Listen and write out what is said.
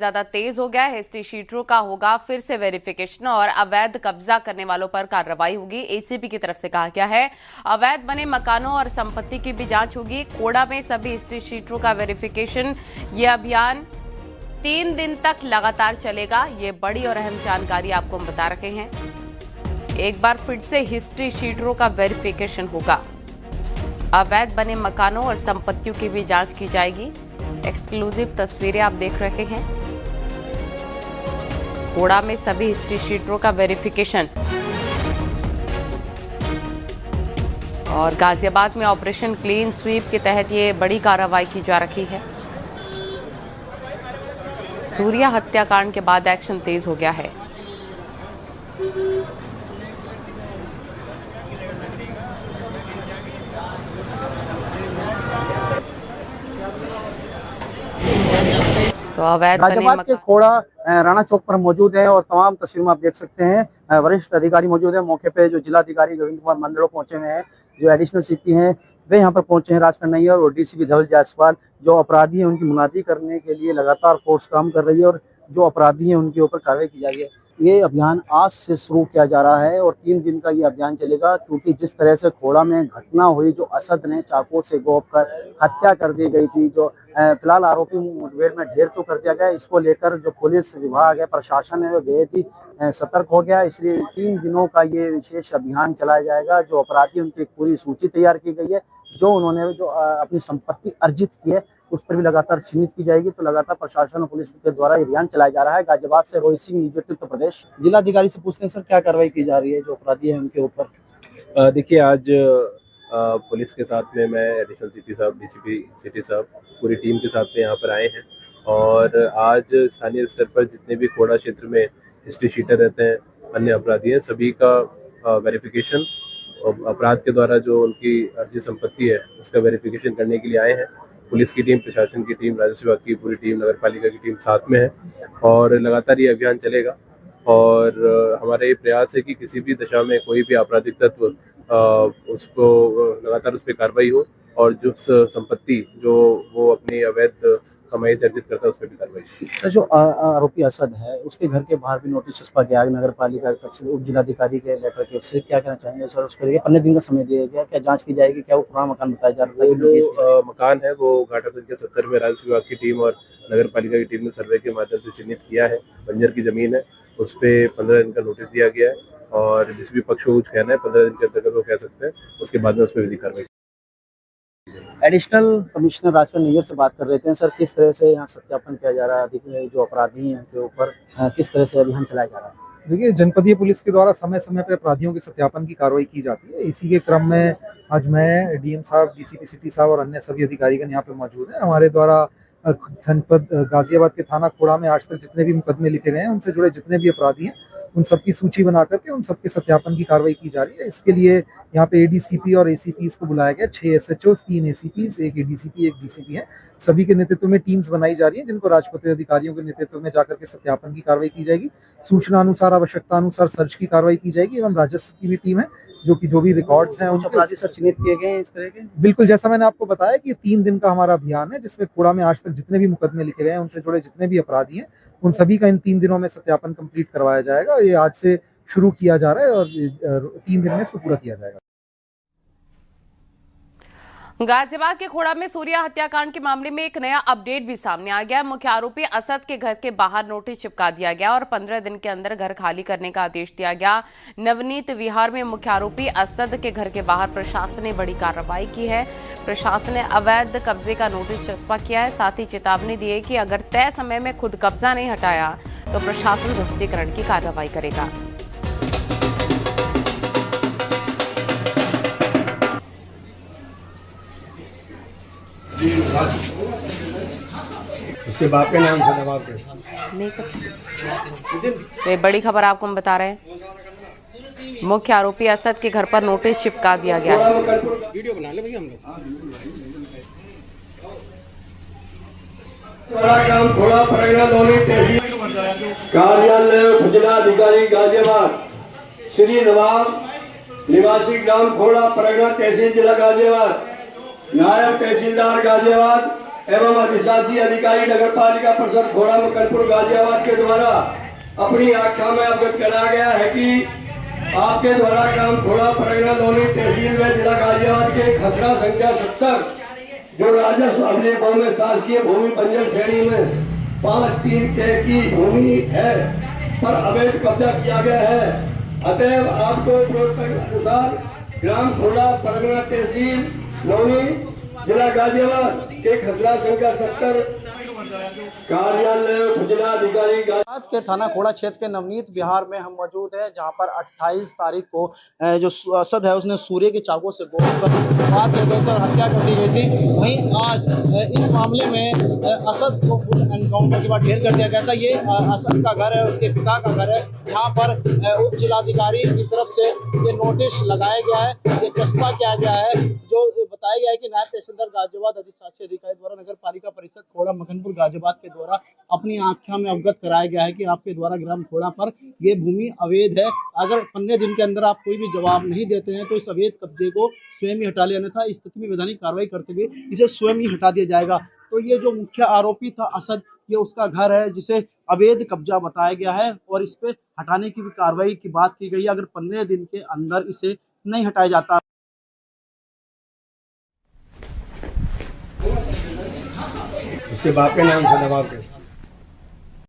ज्यादा तेज हो गया है। हिस्ट्री शीटरों का होगा फिर से वेरिफिकेशन और अवैध कब्जा करने वालों पर कार्रवाई होगी। एसीपी की तरफ से कहा गया है अवैध बने मकानों और संपत्ति की भी जांच होगी। कोड़ा में सभी हिस्ट्री शीटरों का वेरिफिकेशन। ये अभियान 3 दिन तक लगातार चलेगा। ये बड़ी और अहम जानकारी आपको हम बता रहे हैं। एक बार फिर से हिस्ट्री शीटरों का वेरिफिकेशन होगा। अवैध बने मकानों और संपत्तियों की भी जांच की जाएगी। एक्सक्लूसिव तस्वीरें आप देख रहे हैं। कोड़ा में सभी हिस्ट्री शीटरों का वेरिफिकेशन और गाजियाबाद में ऑपरेशन क्लीन स्वीप के तहत ये बड़ी कार्रवाई की जा रही है। सूर्या हत्याकांड के बाद एक्शन तेज हो गया है। तो अवैध गाजियाबाद के खोड़ा राणा चौक पर मौजूद है और तमाम तस्वीरों में आप देख सकते हैं वरिष्ठ अधिकारी मौजूद है। मौके पे जो जिलाधिकारी गोविंद कुमार मंडलों पहुंचे हुए हैं, जो एडिशनल सीपी हैं वे यहाँ पर पहुंचे हैं, राज कन्हैया और डीसीपी धवल जायसवाल। जो अपराधी हैं उनकी मुनादी करने के लिए लगातार फोर्स काम कर रही है और जो अपराधी हैं उनके ऊपर कार्रवाई की जा रही है। ये अभियान आज से शुरू किया जा रहा है और 3 दिन का ये अभियान चलेगा, क्योंकि जिस तरह से खोड़ा में घटना हुई, जो असद ने चाकू से गोप कर हत्या कर दी गई थी, जो फिलहाल आरोपी मुठभेड़ में ढेर तो कर दिया गया, इसको लेकर जो पुलिस विभाग है, प्रशासन है, वो बेहद ही सतर्क हो गया। इसलिए 3 दिनों का ये विशेष अभियान चलाया जाएगा। जो अपराधी उनकी एक पूरी सूची तैयार की गई है, जो उन्होंने जो अपनी संपत्ति अर्जित की है उस पर भी लगातार चिन्हित की जाएगी। तो लगातार प्रशासन और पुलिस के द्वारा अभियान चलाया जा रहा है। गाजियाबाद से रोहित सिंह, न्यूज़ 18 उत्तर प्रदेश। जिलाधिकारी से पूछते हैं सर, क्या कार्रवाई की जा रही है जो अपराधी है उनके ऊपर? देखिए, आज पुलिस के साथ में मैं एडिशनल सीपी साहब, डीसीपी सिटी साहब, पूरी टीम के साथ में यहाँ पर आए हैं और आज स्थानीय स्तर पर जितने भी खोड़ा क्षेत्र में हिस्ट्री शीटर रहते हैं, अन्य अपराधी हैं, सभी का वेरिफिकेशन अपराध के द्वारा जो उनकी अर्जित संपत्ति है उसका वेरिफिकेशन करने के लिए आए हैं। पुलिस की टीम, प्रशासन की टीम, राजस्व विभाग की पूरी टीम, नगर पालिका की टीम साथ में है और लगातार ये अभियान चलेगा। और हमारा ये प्रयास है कि किसी भी दशा में कोई भी आपराधिक तत्व उसको लगातार उस पर कार्रवाई हो और जो संपत्ति जो वो अपनी अवैध कमाई से अर्जित करता है उस पर भी कार्रवाई। सर, जो आरोपी असद है उसके घर के बाहर भी नोटिस छपा गया है नगर पालिका की तरफ से, उप जिलाधिकारी के लेटर के से, क्या कहना चाहेंगे सर? उसके लिए 15 दिन का समय दिया गया, क्या जांच की जाएगी? क्या वो पुराना मकान बताया जा रहा है? जो मकान है वो घाटा संख्या 70 में राजस्व विभाग की टीम और नगर पालिका की टीम ने सर्वे के माध्यम से चिन्हित किया है। बंजर की जमीन है, उस पर 15 दिन का नोटिस दिया गया है और जिस भी पक्ष को कुछ कहना है 15 दिन के अंतर्गत वो कह सकते हैं, उसके बाद में उस पर विधिक कार्रवाई। एडिशनल कमिश्नर राज कन्हैया से बात कर रहे थे सर, किस तरह से यहाँ सत्यापन किया जा रहा है, जो अपराधी हैं उनके ऊपर किस तरह से अभियान चलाया जा रहा है? देखिए, जनपदीय पुलिस के द्वारा समय समय पर अपराधियों के सत्यापन की कार्रवाई की जाती है। इसी के क्रम में आज मैं, डीएम साहब, डीसीपी सिटी साहब और अन्य सभी अधिकारीगण यहाँ पे मौजूद हैं। हमारे द्वारा जनपद गाजियाबाद के थाना खोड़ा में आज तक जितने भी मुकदमे लिखे गए हैं, उनसे जुड़े जितने भी अपराधी हैं, उन सबकी सूची बना करके उन सबके सत्यापन की कार्रवाई की जा रही है। इसके लिए यहाँ पे एडीसीपी और एसीपी को बुलाया गया। 6 एसएचओ, 3 एसीपी, 1 एडीसीपी, 1 डीसीपी है। सभी के नेतृत्व में टीम्स बनाई जा रही है, जिनको राजपत्रित अधिकारियों के नेतृत्व में जाकर के सत्यापन की कार्रवाई की जाएगी। सूचना अनुसार, आवश्यकता अनुसार सर्च की कार्रवाई की जाएगी एवं राजस्व की भी टीम है जो भी रिकॉर्ड्स हैं उनके अपराधी सर चिन्हित किए गए हैं इस तरह के। बिल्कुल, जैसा मैंने आपको बताया कि 3 दिन का हमारा अभियान है, जिसमें खोड़ा में आज तक जितने भी मुकदमे लिखे गए हैं, उनसे जुड़े जितने भी अपराधी हैं, उन सभी का इन 3 दिनों में सत्यापन कंप्लीट करवाया जाएगा। ये आज से शुरू किया जा रहा है और 3 दिन में इसको पूरा किया जाएगा। गाजियाबाद के खोड़ा में सूर्या हत्याकांड के मामले में एक नया अपडेट भी सामने आ गया। मुख्य आरोपी असद के घर के बाहर नोटिस चिपका दिया गया और 15 दिन के अंदर घर खाली करने का आदेश दिया गया। नवनीत विहार में मुख्य आरोपी असद के घर के बाहर प्रशासन ने बड़ी कार्रवाई की है। प्रशासन ने अवैध कब्जे का नोटिस चस्पा किया है, साथ ही चेतावनी दी है कि अगर तय समय में खुद कब्जा नहीं हटाया तो प्रशासन ध्वस्तीकरण की कार्रवाई करेगा। उसके बाप के नाम से दबाव के नहीं पता। ये बड़ी खबर आपको हम बता रहे हैं। मुख्य आरोपी असद के घर पर नोटिस चिपका दिया गया है। वीडियो बना ले भैया हम लोग। कार्यालय जिलाधिकारी गाजियाबाद श्री नवाब, निवासी ग्राम खोड़ा, परगना तहसील जिला गाजियाबाद, नायब तहसीलदार गाजियाबाद, एवं अधिशासी अधिकारी नगर पालिका परिषद घोड़ा मकनपुर गाजियाबाद के द्वारा अपनी आख्या में अवगत कराया गया है कि आपके द्वारा ग्राम घोड़ा परगना लोनी तहसील में जिला गाजियाबाद के खसरा संख्या 70 जो राजस्व अभिलेखों में शासकीय भूमि बंजर श्रेणी में 5-3 की भूमि है पर अवैध कब्जा किया गया है। अतएव आपको अनुसार ग्राम घोड़ा परगना तहसील लोनी जिला गाजियाबाद के खसरा संख्या 70 कार्यालय जिलाधिकारी गाजियाबाद के थाना खोड़ा क्षेत्र के नवनीत विहार में हम मौजूद हैं, जहां पर 28 तारीख को जो असद है उसने सूर्य के चाकू से गोद कर मार दिए गए थे और हत्या कर दी गई थी। वहीं आज इस मामले में असद को फुल एनकाउंटर के बाद ढेर कर दिया गया था। ये असद का घर है, उसके पिता का घर है, जहाँ पर उप जिलाधिकारी की तरफ से ये नोटिस लगाया गया है, ये चस्पा किया गया है, जो बताया गया है कि नायब तहसीलदार गाजियाबाद अधिशासी अधिकारी द्वारा नगर पालिका परिषद खोड़ा मखनपुर गाजियाबाद के द्वारा अपनी आख्या में अवगत कराया गया है कि आपके द्वारा ग्राम खोड़ा पर ये भूमि अवैध है। अगर 15 दिन के अंदर आप कोई भी जवाब नहीं देते हैं तो इस अवैध कब्जे को स्वयं ही हटा लेना था। इस स्थिति में वैधानिक कार्रवाई करते हुए इसे स्वयं ही हटा दिया जाएगा। तो ये जो मुख्य आरोपी था असद, ये उसका घर है जिसे अवैध कब्जा बताया गया है और इस पे हटाने की भी कार्रवाई की बात की गई है। अगर 15 दिन के अंदर इसे नहीं हटाया जाता उसके बाप के नाम से दबाव के